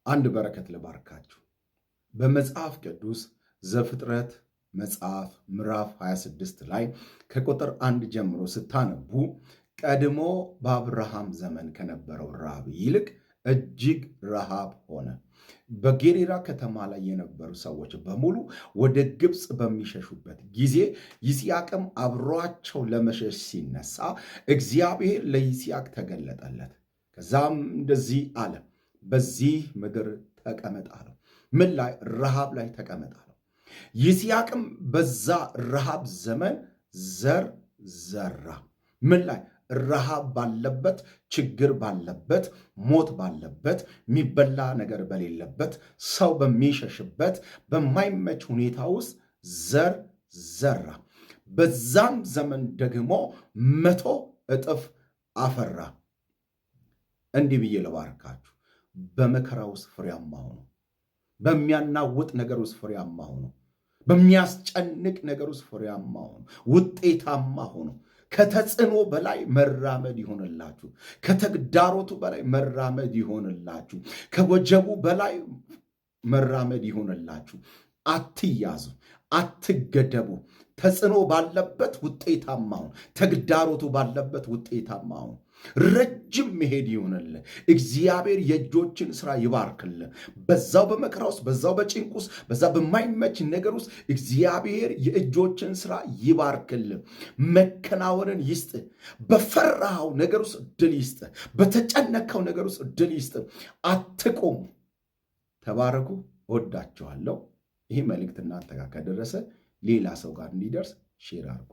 አንድ በረከት ልባርካችሁ። በመጽሐፍ ቅዱስ ዘፍጥረት መጽሐፍ ምዕራፍ 26 ላይ ከቁጥር 1 ጀምሮ ስታነቡ ቀድሞ በአብርሃም ዘመን ከነበረው ረሃብ ይልቅ እጅግ ረሃብ ሆነ። በጌሬራ ከተማ ላይ የነበሩ ሰዎች በሙሉ ወደ ግብፅ በሚሸሹበት ጊዜ ይስሐቅም አብሯቸው ለመሸሽ ሲነሳ እግዚአብሔር ለይስሐቅ ተገለጠለት። ከዛም እንደዚህ አለ፣ በዚህ ምድር ተቀመጥ አለው። ምን ላይ? ረሃብ ላይ ተቀመጥ አለው። ይስሐቅም በዛ ረሃብ ዘመን ዘር ዘራ። ምን ላይ? ረሃብ ባለበት፣ ችግር ባለበት፣ ሞት ባለበት፣ የሚበላ ነገር በሌለበት፣ ሰው በሚሸሽበት በማይመች ሁኔታ ውስጥ ዘር ዘራ። በዛም ዘመን ደግሞ 100 እጥፍ አፈራ። እንዲህ ብዬ ልባርካችሁ፣ በመከራ ውስጥ ፍሬያማ ሆኖ፣ በሚያናውጥ ነገር ውስጥ ፍሬያማ ሆኖ፣ በሚያስጨንቅ ነገር ውስጥ ፍሬያማ ሆኖ፣ ውጤታማ ሆኖ ከተጽዕኖ በላይ መራመድ ይሆንላችሁ። ከተግዳሮቱ በላይ መራመድ ይሆንላችሁ። ከወጀቡ በላይ መራመድ ይሆንላችሁ። አትያዙ፣ አትገደቡ። ተጽዕኖ ባለበት ውጤታማ ሁኑ። ተግዳሮቱ ባለበት ውጤታማ ሁኑ። ረጅም መሄድ ይሆንልህ። እግዚአብሔር የእጆችን ስራ ይባርክልህ። በዛው በመከራ ውስጥ፣ በዛው በጭንቅ ውስጥ፣ በዛ በማይመች ነገር ውስጥ እግዚአብሔር የእጆችን ስራ ይባርክልህ። መከናወንን ይስጥህ። በፈራኸው ነገር ውስጥ ድል ይስጥህ። በተጨነከው ነገር ውስጥ ድል ይስጥህ። አትቆሙ። ተባረኩ። እወዳችኋለሁ። ይህ መልእክት እናንተ ጋር ከደረሰ ሌላ ሰው ጋር እንዲደርስ ሼር አድርጉ።